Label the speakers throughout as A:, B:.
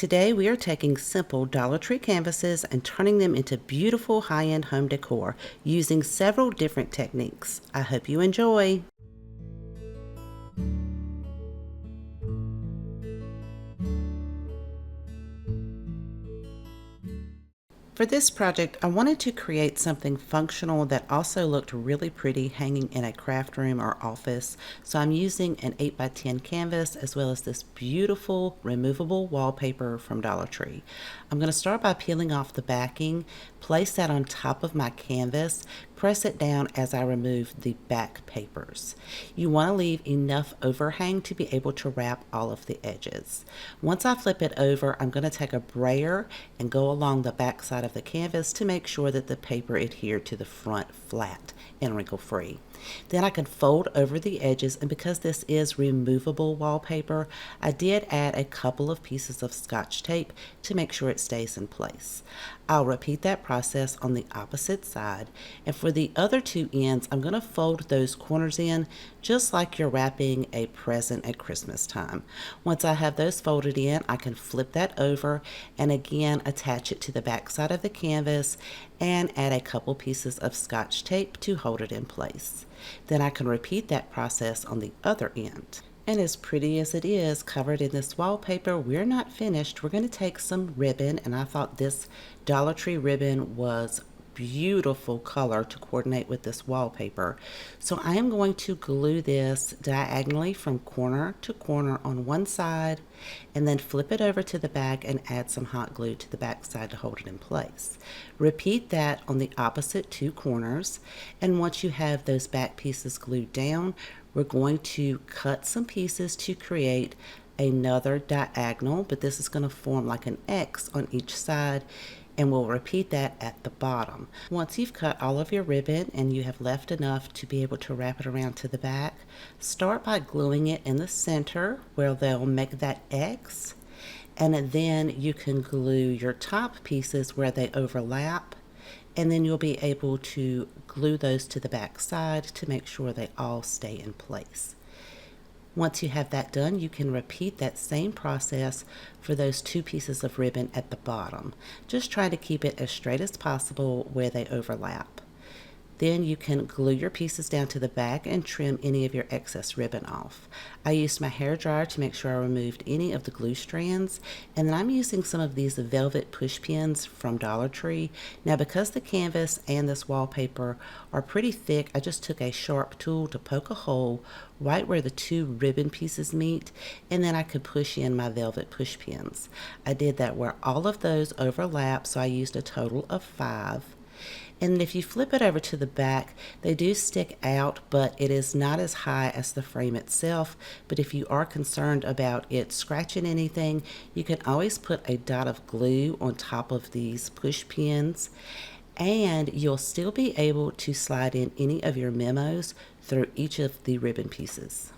A: Today we are taking simple Dollar Tree canvases and turning them into beautiful high-end home decor using several different techniques. I hope you enjoy. For this project, I wanted to create something functional that also looked really pretty hanging in a craft room or office. So I'm using an 8x10 canvas as well as this beautiful removable wallpaper from Dollar Tree. I'm going to start by peeling off the backing, place that on top of my canvas, press it down as I remove the back papers. You want to leave enough overhang to be able to wrap all of the edges. Once I flip it over, I'm going to take a brayer and go along the back side of the canvas to make sure that the paper adhered to the front flat and wrinkle free. Then I can fold over the edges, and because this is removable wallpaper, I did add a couple of pieces of Scotch tape to make sure it stays in place. I'll repeat that process on the opposite side, and for the other two ends, I'm going to fold those corners in just like you're wrapping a present at Christmas time. Once I have those folded in, I can flip that over and again attach it to the back side of the canvas and add a couple pieces of Scotch tape to hold it in place. Then I can repeat that process on the other end. And as pretty as it is covered in this wallpaper, we're not finished. We're going to take some ribbon, and I thought this Dollar Tree ribbon was beautiful color to coordinate with this wallpaper. So I am going to glue this diagonally from corner to corner on one side and then flip it over to the back and add some hot glue to the back side to hold it in place. Repeat that on the opposite two corners, and once you have those back pieces glued down, we're going to cut some pieces to create another diagonal, but this is going to form like an X on each side, and we'll repeat that at the bottom. Once you've cut all of your ribbon and you have left enough to be able to wrap it around to the back, start by gluing it in the center where they'll make that X, and then you can glue your top pieces where they overlap, and then you'll be able to glue those to the back side to make sure they all stay in place. Once you have that done, you can repeat that same process for those two pieces of ribbon at the bottom. Just try to keep it as straight as possible where they overlap. Then you can glue your pieces down to the back and trim any of your excess ribbon off. I used my hair dryer to make sure I removed any of the glue strands, and then I'm using some of these velvet push pins from Dollar Tree. Now because the canvas and this wallpaper are pretty thick, I just took a sharp tool to poke a hole right where the two ribbon pieces meet, and then I could push in my velvet push pins. I did that where all of those overlap, so I used a total of 5. And if you flip it over to the back, they do stick out, but it is not as high as the frame itself. But if you are concerned about it scratching anything, you can always put a dot of glue on top of these push pins, and you'll still be able to slide in any of your memos through each of the ribbon pieces.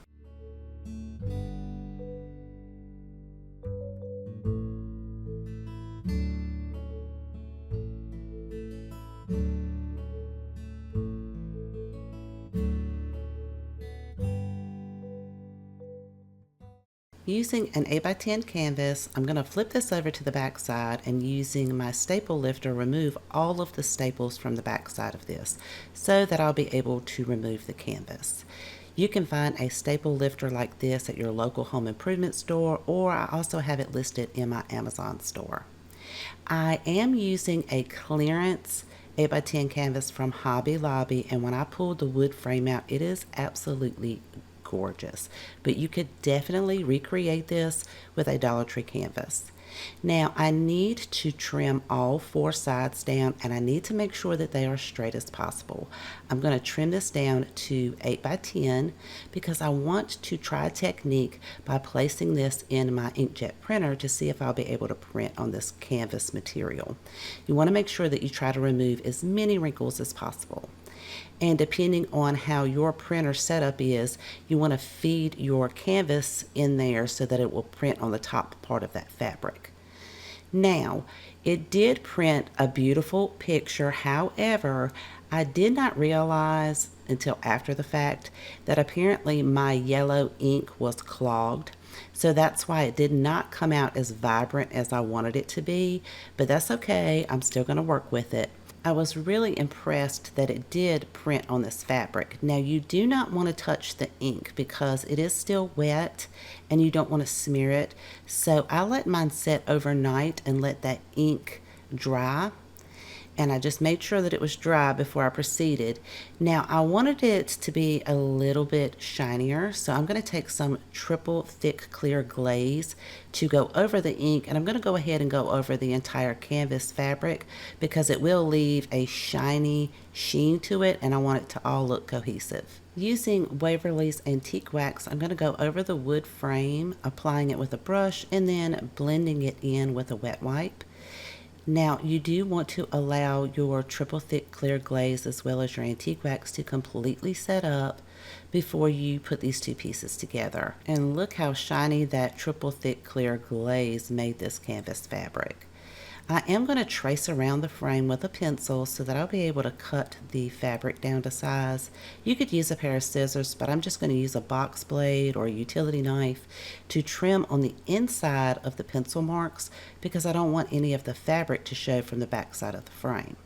A: Using an 8x10 canvas, I'm going to flip this over to the back side, and using my staple lifter, remove all of the staples from the back side of this so that I'll be able to remove the canvas. You can find a staple lifter like this at your local home improvement store, or I also have it listed in my Amazon store. I am using a clearance 8x10 canvas from Hobby Lobby, and when I pulled the wood frame out, it is absolutely gorgeous, but you could definitely recreate this with a Dollar Tree canvas. Now I need to trim all 4 sides down, and I need to make sure that they are straight as possible. I'm going to trim this down to 8x10 because I want to try a technique by placing this in my inkjet printer to see if I'll be able to print on this canvas material. You want to make sure that you try to remove as many wrinkles as possible. And depending on how your printer setup is, you want to feed your canvas in there so that it will print on the top part of that fabric. Now, it did print a beautiful picture. However, I did not realize until after the fact that apparently my yellow ink was clogged. So that's why it did not come out as vibrant as I wanted it to be, but that's okay. I'm still going to work with it. I was really impressed that it did print on this fabric. Now you do not want to touch the ink because it is still wet and you don't want to smear it. So I let mine set overnight and let that ink dry, and I just made sure that it was dry before I proceeded. Now I wanted it to be a little bit shinier, so I'm going to take some triple thick clear glaze to go over the ink, and I'm going to go ahead and go over the entire canvas fabric because it will leave a shiny sheen to it, and I want it to all look cohesive. Using Waverly's Antique Wax, I'm going to go over the wood frame, applying it with a brush, and then blending it in with a wet wipe. Now, you do want to allow your triple thick clear glaze as well as your antique wax to completely set up before you put these two pieces together. And look how shiny that triple thick clear glaze made this canvas fabric. I am going to trace around the frame with a pencil so that I'll be able to cut the fabric down to size. You could use a pair of scissors, but I'm just going to use a box blade or a utility knife to trim on the inside of the pencil marks because I don't want any of the fabric to show from the back side of the frame.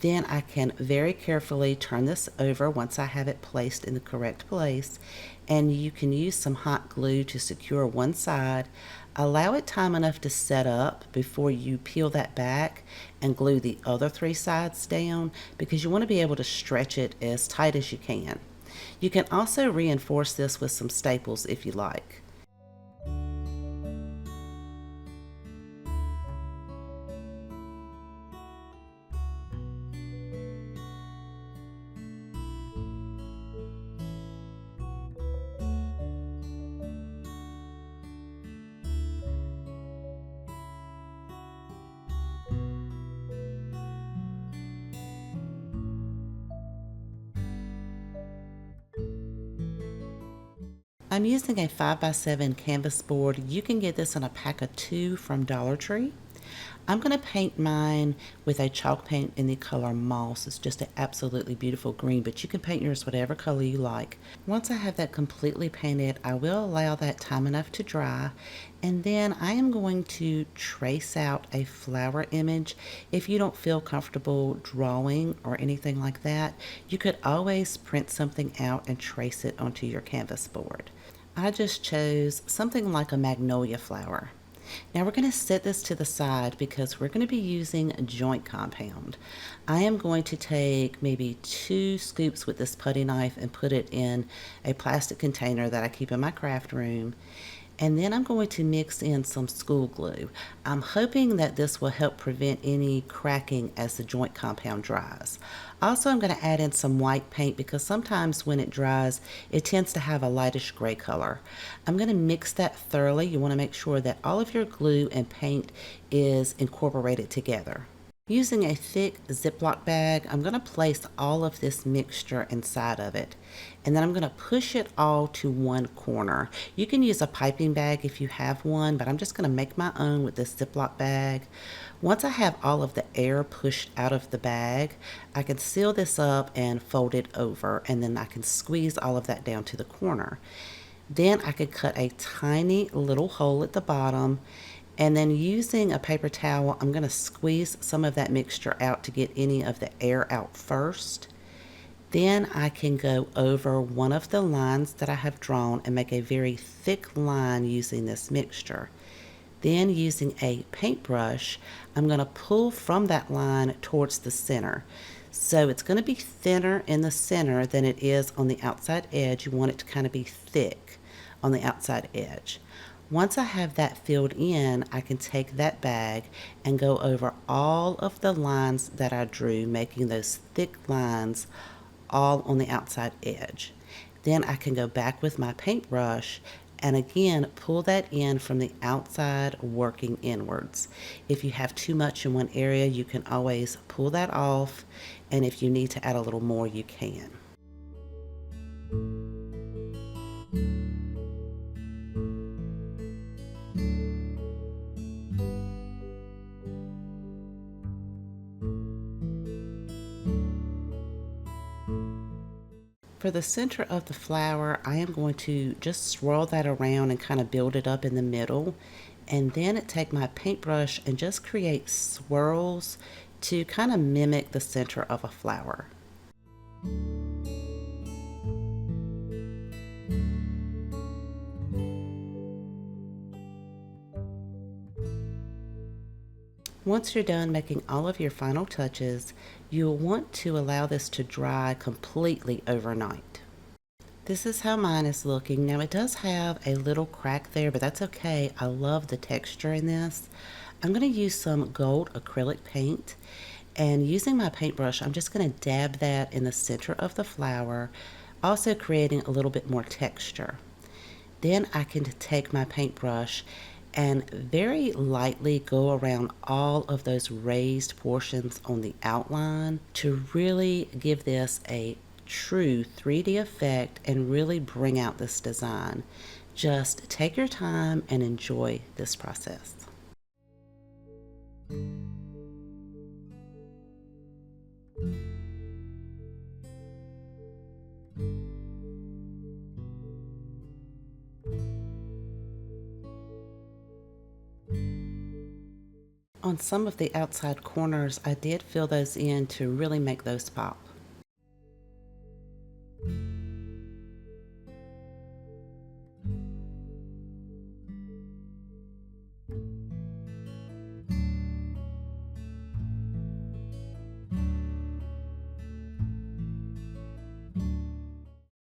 A: Then I can very carefully turn this over once I have it placed in the correct place, and you can use some hot glue to secure one side. Allow it time enough to set up before you peel that back and glue the other three sides down because you want to be able to stretch it as tight as you can. You can also reinforce this with some staples if you like. I'm using a 5x7 canvas board. You can get this in a pack of 2 from Dollar Tree. I'm going to paint mine with a chalk paint in the color moss. It's just an absolutely beautiful green, but you can paint yours whatever color you like. Once I have that completely painted, I will allow that time enough to dry, and then I am going to trace out a flower image. If you don't feel comfortable drawing or anything like that, you could always print something out and trace it onto your canvas board. I just chose something like a magnolia flower. Now we're going to set this to the side because we're going to be using joint compound. I am going to take maybe 2 scoops with this putty knife and put it in a plastic container that I keep in my craft room. And then I'm going to mix in some school glue. I'm hoping that this will help prevent any cracking as the joint compound dries. Also, I'm going to add in some white paint because sometimes when it dries, it tends to have a lightish gray color. I'm going to mix that thoroughly. You want to make sure that all of your glue and paint is incorporated together. Using a thick Ziploc bag, I'm going to place all of this mixture inside of it. And then I'm going to push it all to one corner. You can use a piping bag if you have one, but I'm just going to make my own with this Ziploc bag. Once I have all of the air pushed out of the bag, I can seal this up and fold it over, and then I can squeeze all of that down to the corner. Then I could cut a tiny little hole at the bottom, and then using a paper towel, I'm going to squeeze some of that mixture out to get any of the air out first. Then I can go over one of the lines that I have drawn and make a very thick line using this mixture. Then using a paintbrush, I'm going to pull from that line towards the center. So it's going to be thinner in the center than it is on the outside edge. You want it to kind of be thick on the outside edge. Once I have that filled in, I can take that bag and go over all of the lines that I drew, making those thick lines all on the outside edge. Then I can go back with my paintbrush and again pull that in from the outside, working inwards. If you have too much in one area, you can always pull that off, and if you need to add a little more, you can. For the center of the flower, I am going to just swirl that around and kind of build it up in the middle. And then take my paintbrush and just create swirls to kind of mimic the center of a flower. Once you're done making all of your final touches, you'll want to allow this to dry completely overnight. This is how mine is looking. Now it does have a little crack there, but that's okay. I love the texture in this. I'm going to use some gold acrylic paint, and using my paintbrush, I'm just going to dab that in the center of the flower, also creating a little bit more texture. Then I can take my paintbrush and very lightly go around all of those raised portions on the outline to really give this a true 3D effect and really bring out this design. Just take your time and enjoy this process. On some of the outside corners, I did fill those in to really make those pop.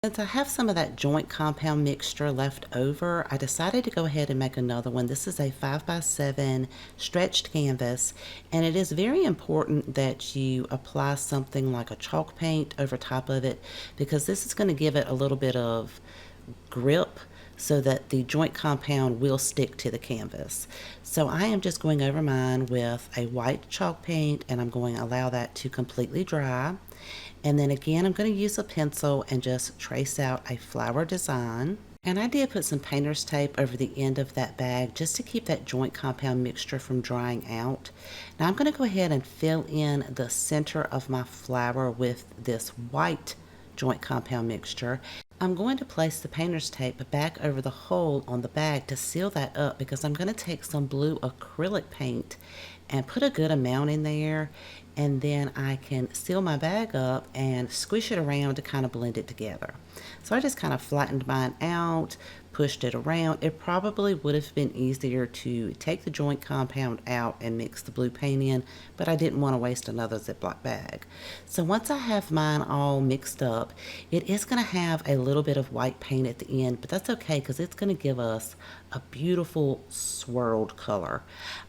A: Since I have some of that joint compound mixture left over, I decided to go ahead and make another one. This is a 5x7 stretched canvas, and it is very important that you apply something like a chalk paint over top of it, because this is going to give it a little bit of grip so that the joint compound will stick to the canvas. So I am just going over mine with a white chalk paint, and I'm going to allow that to completely dry. And then again, I'm going to use a pencil and just trace out a flower design. And I did put some painter's tape over the end of that bag just to keep that joint compound mixture from drying out. Now I'm going to go ahead and fill in the center of my flower with this white joint compound mixture. I'm going to place the painter's tape back over the hole on the bag to seal that up, because I'm going to take some blue acrylic paint and put a good amount in there, and then I can seal my bag up and squish it around to kind of blend it together. So I just kind of flattened mine out, pushed it around. It probably would have been easier to take the joint compound out and mix the blue paint in, but I didn't want to waste another Ziploc bag. So once I have mine all mixed up, it is going to have a little bit of white paint at the end, but that's okay because it's going to give us a beautiful swirled color.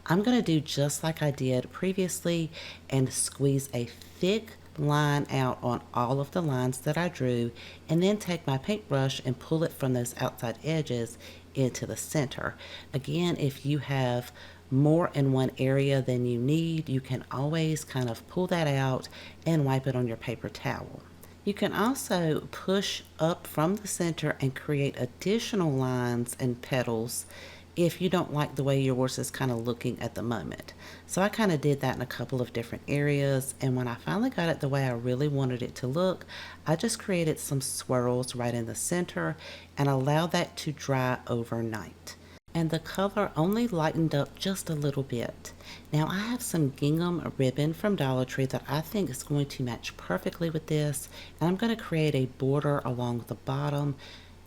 A: I'm going to do just like I did previously and squeeze a thick line out on all of the lines that I drew, and then take my paintbrush and pull it from those outside edges into the center. Again, if you have more in one area than you need, you can always kind of pull that out and wipe it on your paper towel. You can also push up from the center and create additional lines and petals if you don't like the way yours is kind of looking at the moment. So I kind of did that in a couple of different areas, and when I finally got it the way I really wanted it to look, I just created some swirls right in the center and allowed that to dry overnight. And the color only lightened up just a little bit. Now I have some gingham ribbon from Dollar Tree that I think is going to match perfectly with this, and I'm going to create a border along the bottom,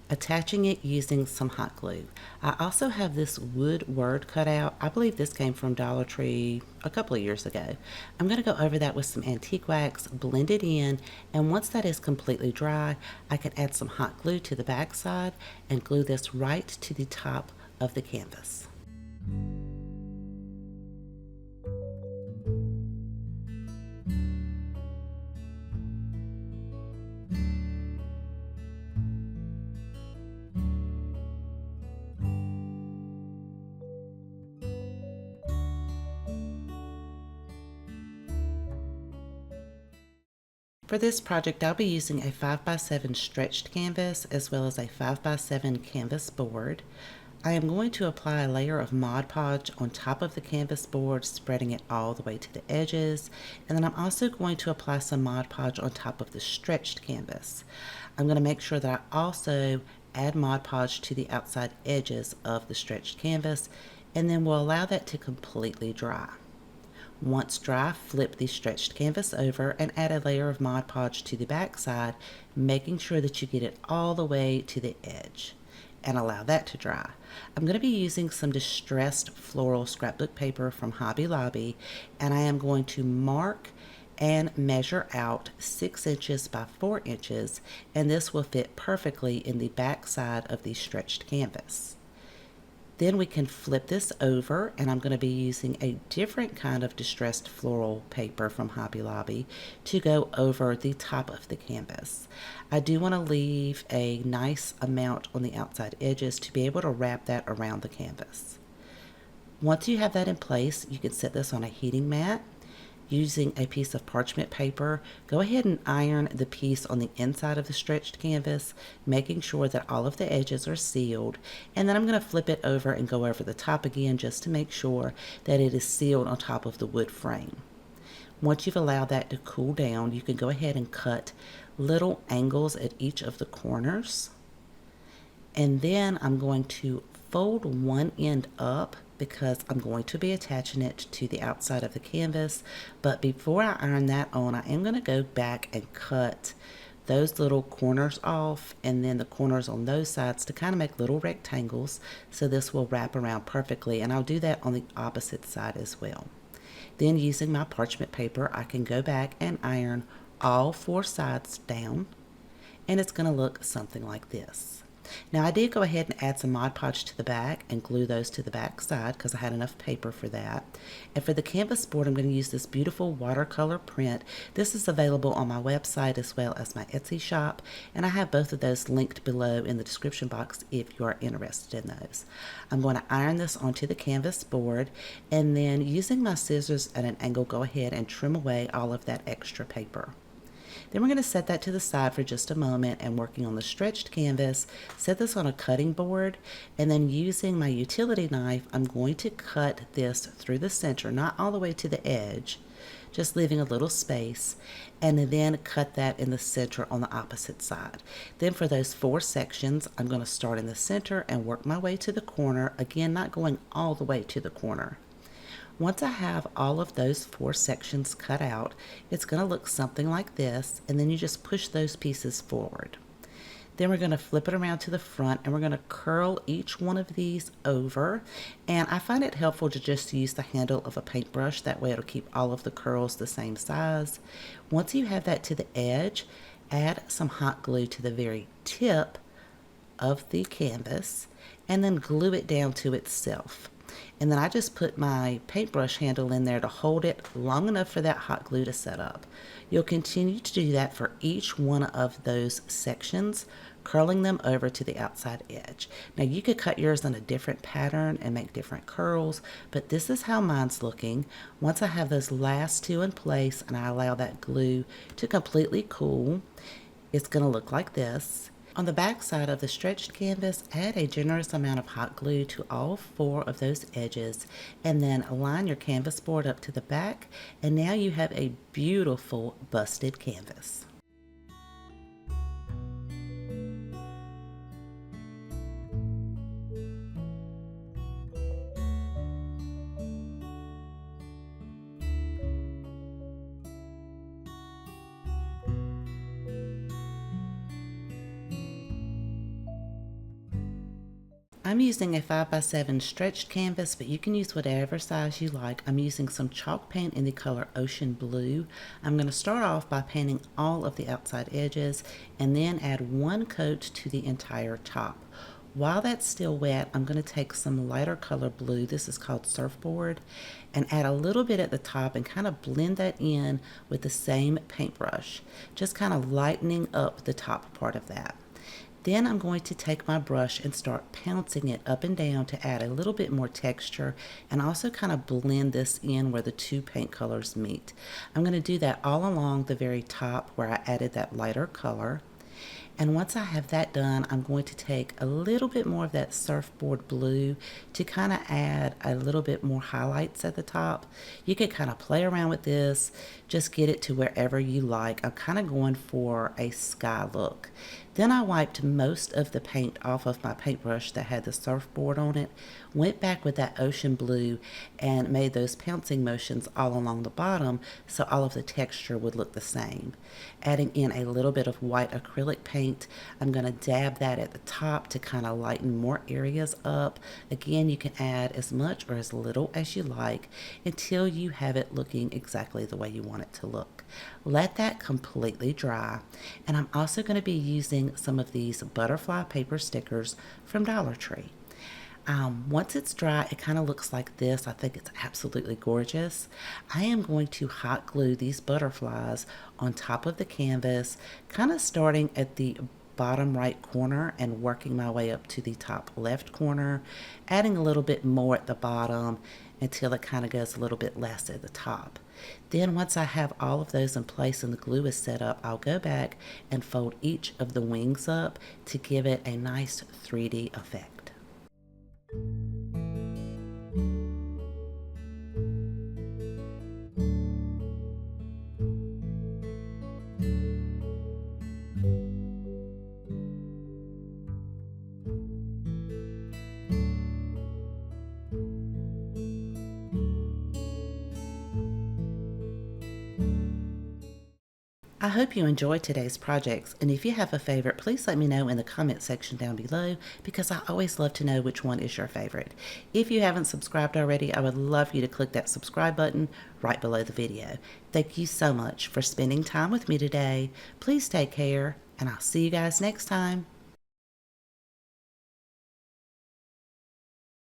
A: attaching it using some hot glue. I also have this wood word cutout. I believe this came from Dollar Tree a couple of years ago. I'm going to go over that with some antique wax, blend it in, and once that is completely dry, I can add some hot glue to the back side and glue this right to the top of the canvas. For this project, I'll be using a 5x7 stretched canvas as well as a 5x7 canvas board. I am going to apply a layer of Mod Podge on top of the canvas board, spreading it all the way to the edges. And then I'm also going to apply some Mod Podge on top of the stretched canvas. I'm going to make sure that I also add Mod Podge to the outside edges of the stretched canvas, and then we'll allow that to completely dry. Once dry, flip the stretched canvas over and add a layer of Mod Podge to the back side, making sure that you get it all the way to the edge, and allow that to dry. I'm going to be using some distressed floral scrapbook paper from Hobby Lobby, and I am going to mark and measure out 6 inches by 4 inches, and this will fit perfectly in the back side of the stretched canvas. Then we can flip this over, and I'm going to be using a different kind of distressed floral paper from Hobby Lobby to go over the top of the canvas. I do want to leave a nice amount on the outside edges to be able to wrap that around the canvas. Once you have that in place, you can set this on a heating mat. Using a piece of parchment paper, go ahead and iron the piece on the inside of the stretched canvas, making sure that all of the edges are sealed. And then I'm going to flip it over and go over the top again just to make sure that it is sealed on top of the wood frame. Once you've allowed that to cool down, you can go ahead and cut little angles at each of the corners. And then I'm going to fold one end up because I'm going to be attaching it to the outside of the canvas. But before I iron that on, I am going to go back and cut those little corners off, and then the corners on those sides to kind of make little rectangles, so this will wrap around perfectly, and I'll do that on the opposite side as well. Then using my parchment paper, I can go back and iron all 4 sides down, and it's going to look something like this. Now I did go ahead and add some Mod Podge to the back and glue those to the back side because I had enough paper for that. And for the canvas board, I'm going to use this beautiful watercolor print. This is available on my website as well as my Etsy shop, and I have both of those linked below in the description box if you are interested in those. I'm going to iron this onto the canvas board, and then using my scissors at an angle, go ahead and trim away all of that extra paper. Then we're going to set that to the side for just a moment, and working on the stretched canvas, set this on a cutting board, and then using my utility knife, I'm going to cut this through the center, not all the way to the edge, just leaving a little space, and then cut that in the center on the opposite side. Then for those 4 sections, I'm going to start in the center and work my way to the corner, again not going all the way to the corner. Once I have all of those 4 sections cut out, it's going to look something like this, and then you just push those pieces forward. Then we're going to flip it around to the front, and we're going to curl each one of these over, and I find it helpful to just use the handle of a paintbrush. That way it'll keep all of the curls the same size. Once you have that to the edge, add some hot glue to the very tip of the canvas, and then glue it down to itself. And then I just put my paintbrush handle in there to hold it long enough for that hot glue to set up. You'll continue to do that for each one of those sections, curling them over to the outside edge. Now you could cut yours in a different pattern and make different curls, but this is how mine's looking. Once I have those last 2 in place and I allow that glue to completely cool, it's going to look like this. On the back side of the stretched canvas, add a generous amount of hot glue to all 4 of those edges, and then align your canvas board up to the back, and now you have a beautiful busted canvas. I'm using a 5x7 stretched canvas, but you can use whatever size you like. I'm using some chalk paint in the color Ocean Blue. I'm going to start off by painting all of the outside edges and then add 1 coat to the entire top. While that's still wet, I'm going to take some lighter color blue, this is called Surfboard, and add a little bit at the top and kind of blend that in with the same paintbrush, just kind of lightening up the top part of that. Then I'm going to take my brush and start pouncing it up and down to add a little bit more texture and also kind of blend this in where the 2 paint colors meet. I'm going to do that all along the very top where I added that lighter color. And once I have that done, I'm going to take a little bit more of that surfboard blue to kind of add a little bit more highlights at the top. You can kind of play around with this, just get it to wherever you like. I'm kind of going for a sky look. Then I wiped most of the paint off of my paintbrush that had the surfboard on it, went back with that ocean blue and made those pouncing motions all along the bottom so all of the texture would look the same. Adding in a little bit of white acrylic paint, I'm going to dab that at the top to kind of lighten more areas up. Again, you can add as much or as little as you like until you have it looking exactly the way you want it to look. Let that completely dry. And I'm also going to be using some of these butterfly paper stickers from Dollar Tree. Once it's dry, it kind of looks like this. I think it's absolutely gorgeous. I am going to hot glue these butterflies on top of the canvas, kind of starting at the bottom right corner and working my way up to the top left corner, adding a little bit more at the bottom until it kind of goes a little bit less at the top. Then once I have all of those in place and the glue is set up, I'll go back and fold each of the wings up to give it a nice 3D effect. I hope you enjoyed today's projects, and if you have a favorite, please let me know in the comment section down below because I always love to know which one is your favorite. If you haven't subscribed already, I would love for you to click that subscribe button right below the video. Thank you so much for spending time with me today. Please take care, and I'll see you guys next time.